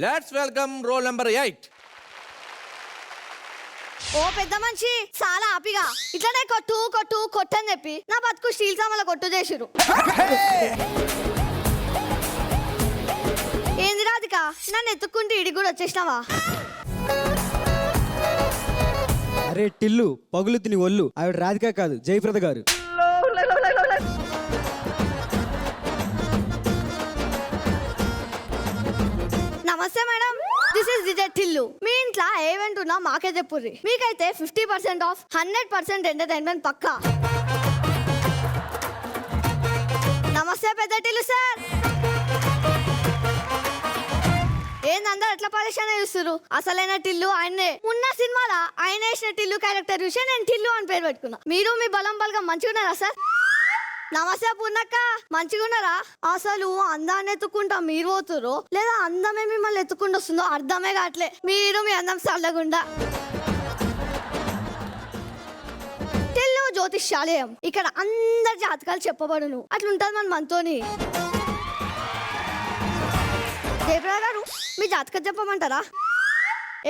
Let's welcome roll number 8. ఓ పెద్ద మనిషి చాలా హ్యాపీగా ఇట్లనే కొట్టు కొట్టు కొట్టని చెప్పి నా బతుకు స్టీల్ సామాన్ల కొట్టు చేసిరు. ఏంది రాధిక నన్ను ఎత్తుక్కుంటే ఇడికి కూడా వచ్చేసినావా? అరే టిల్లు పగులు తిని ఒళ్ళు ఆవిడ రాధిక కాదు జయప్రద గారు. నమస్తే మేడం, దిస్ ఇస్ డిజెట్ టిల్లు. మీ ఇంట్లో ఈవెంట్ ఉన్నా మాకే చెప్పుర్రి. మీకైతే 50% ఆఫ్ 100% ఎంటర్టైన్మెంట్ పక్కా. నమస్తే పెద్ద టిల్లు సార్. ఏందందరూ ఎట్లా పరిశాన చూస్తున్నారు? అసలైన టిల్లు ఆయనే. ఉన్న సినిమాలో ఆయన వేసిన టిల్లు క్యారెక్టర్ చూసి నేను టిల్లు అని పేరు పెట్టుకున్నా. మీరు మీ బలం బలగం మంచిగున్నారా సార్? నమస్తే పూర్ణక్క, మంచిగున్నారా? అసలు అందాన్ని ఎత్తుకుంటా మీరు పోతుర్రో లేదా అందమే మిమ్మల్ని ఎత్తుకుంటూ వస్తుందో అర్థమే కావట్లే. మీరు మీ అందం చల్లగుండా. టిల్లు జ్యోతిష్యాలయం, ఇక్కడ అందరి జాతకాలు చెప్పబడును. అట్లుంటది మనతోని. దేవరా గారు మీ జాతకం చెప్పమంటారా?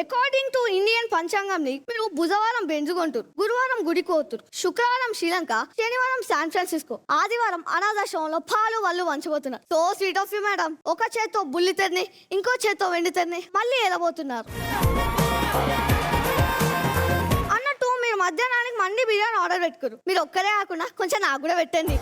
అకార్డింగ్ టు ఇండియన్ పంచాంగం మీరు బుధవారం బెంజుకొంటారు, గురువారం గుడికి పోతురు, శుక్రవారం శ్రీలంక, శనివారం శాన్ ఫ్రాన్సిస్కో, ఆదివారం అనాథాశ్రమంలో పాలు వాళ్ళు వంచబోతున్నారు. So sweet of you madam. ఒక చేత్తో బుల్లి తెరని ఇంకో చేత్తో వెండి తెరని మళ్ళీ ఎలబోతున్నారు. అన్నట్టు మీరు మధ్యాహ్నానికి మండి బిర్యానీ ఆర్డర్ పెట్టుకోరు. మీరు ఒక్కరే కాకుండా కొంచెం నాకు కూడా పెట్టండి.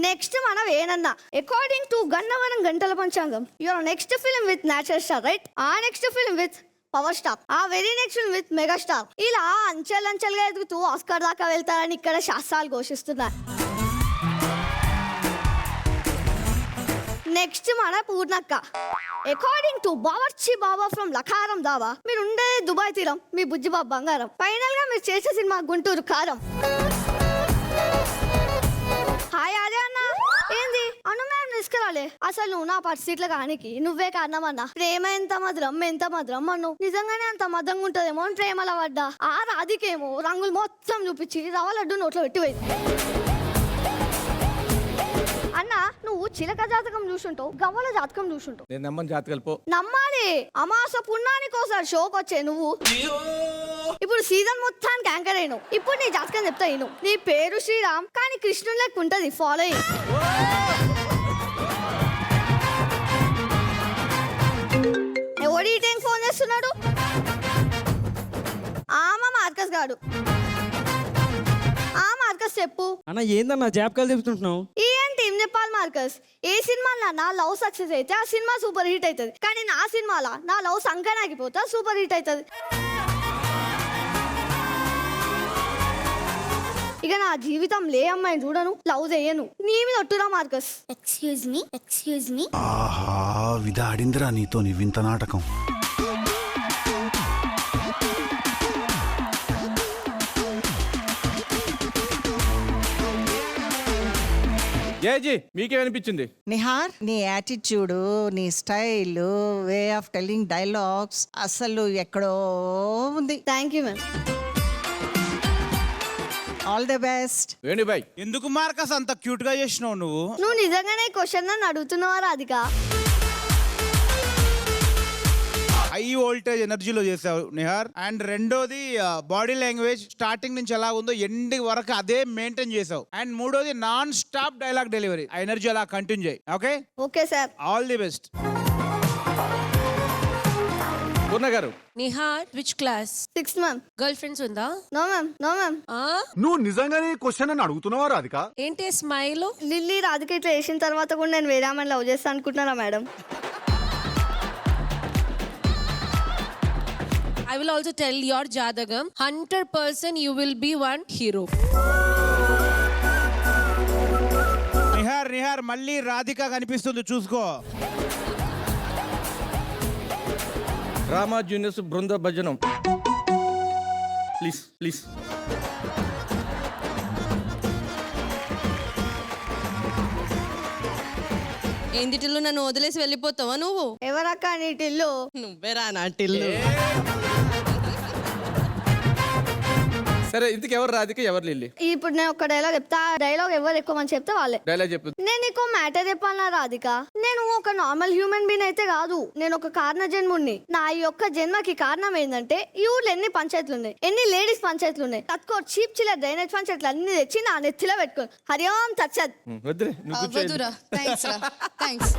నెక్స్ట్ మనం ఏనన్నా అకార్డింగ్ టు గన్నవరం గంటల పంచాంగం your next film with natural star, right? ఆ next film with power star, ఆ very next film with mega star. ఇలా అంచెలంచెలుగా ఎదుగుతూ ఆస్కార్ దాకా వెళ్తారని ఇక్కడ శాస్త్రాలు ఘోషిస్తున్నారు. నెక్స్ట్ మన పూర్ణక్క according to Bawarchi Baba from లఖారం దావా మీరు ఉండేది దుబాయ్ తీరం, మీ బుజ్జిబాబు బంగారం. ఫైనల్ గా మీరు చేసే సినిమా గుంటూరు కారం. హాయ్ అదే అన్న, ఏంది అను మేడం తీసుకురాలే? అసలు నువ్వు నా పరిస్థితులు కానికి నువ్వే కారణమన్నా. ప్రేమ ఎంత మధురం అన్ను. నిజంగానే అంత మధంగా ఉంటదేమో అని ప్రేమల పడ్డా. ఆ రాధికేమో రంగులు మొత్తం చూపించి రవ్వ లడ్డు నోట్లో పెట్టిపోయింది. అన్న నువ్వు చిలక జాతకం చూసుంటావు, గవ్వల జాతకం చూసుంటావు. నేను నమ్మని జాతకాలు పో. నమ్మాలి. అమాస పుణ్యానికి ఒకసారి షోకి వచ్చే నువ్వు ఇప్పుడు సీజన్ మొత్తానికి యాంకర్ అయినావు. ఇప్పుడు నీ జాతకం చెప్తా విను. నీ పేరు శ్రీరామ్ కానీ కృష్ణుని లెక్క ఉంటది. ఫాలోయింగ్. ఎవడి ఈ టైం ఫోన్ చేస్తున్నాడు? ఆమా మార్కస్ గాడు. ఆ మార్కస్ చెప్పు అన్న ఏందన్నా జాబకాలు చెప్తుంటున్నావు? ఏంటి ఏం చెప్పాలి మార్కస్? ఏ సినిమాలో నా లవ్ సక్సెస్ అయితే ఆ సినిమా సూపర్ హిట్ అవుతుంది, కానీ నా సినిమాలో నా లవ్ సంకనాగిపోతే సూపర్ హిట్ అవుతుంది. ఇక నా జీవితం లే అమ్మాయిని చూడను, లవ్ చేయను. నీ మీద ఒట్టురా మార్కస్. Excuse me. ఆహా విధాడిందిరా నీతో నీ వింత నాటకం. ఏజీ మీకేమనిపించింది? నిహార్, నీ యాటిట్యూడ్, నీ style, way of telling dialogues అసలు ఎక్కడో ఉంది. Thank you ma'am. All the best. వేణుబాయ్ ఎందుకు మార్కస్ అంత క్యూట్ గా చేసినావు నువ్వు? నువ్వు నిజంగానే క్వశ్చన్ నన్ను అడుగుతున్నావా రాధిక? హై వోల్టేజ్ ఎనర్జీలో చేసావు నిహార్. అండ్ రెండోది బాడీ లాంగ్వేజ్ స్టార్టింగ్ నుంచి ఎలా ఉందో ఎండ్ వరకు అదే మెయింటైన్ చేసావు. అండ్ మూడోది నాన్ స్టాప్ డైలాగ్ డెలివరీ. ఆ ఎనర్జీ అలా కంటిన్యూ చేయి. Okay okay sir. All the best. Purna గారు. Nihar which class? 6th ma'am. Girl friends ఉందా? No ma'am, no ma'am. నువ్వు నిజంగానే క్వశ్చన్ అని అడుగుతున్నావా రాధిక? ఏంటి స్మైల్? లిల్లీ రాధిక ఇట్లా వేసిన తర్వాత కూడా నేను వేరే ఆమెను లవ్ చేస్తా అనుకుంటున్నారా madam? I will also tell your Jadagam 100% you will be one hero. Nihar మళ్ళీ రాధిక కనిపిస్తుంది చూసుకో. రామా జూనియర్స్ బృంద భజనం ప్లీజ్ ప్లీజ్. ఏంది టిల్లు, నన్ను వదిలేసి వెళ్ళిపోతావా నువ్వు? ఎవరక్క నీ టిల్లు? నువ్వేరా నా టిల్లు. సరే ఇంతకు ఎవరు రాధిక ఎవరు లిల్లీ? ఇప్పుడు నేను ఒక డైలాగ్ చెప్తా, ఆ డైలాగ్ ఎవరు ఎక్కువ మంది చెప్తే వాళ్ళే. డైలాగ్ చెప్పు. నేను నీకు మ్యాటర్ చెప్పాలన్నా రాధిక, నేను ఒక నార్మల్ హ్యూమన్ బీన్ అయితే కాదు, నేను ఒక కారణ జన్ముడిని. నా ఈ యొక్క జన్మకి కారణం ఏంటంటే ఈ ఊర్లో ఎన్ని పంచాయతీలు ఉన్నాయి, ఎన్ని లేడీస్ పంచాయతీలు ఉన్నాయి, తక్కువ చీప్ చిల్లర్ డ్రైనేజ్ పంచాయతీలు అన్ని తెచ్చి నా నెత్తిలో పెట్టుకో. హరి ఓం తచ్చద్. వద్దులే నువ్వు కూర్చో. వదురా థ్యాంక్స్ రా థ్యాంక్స్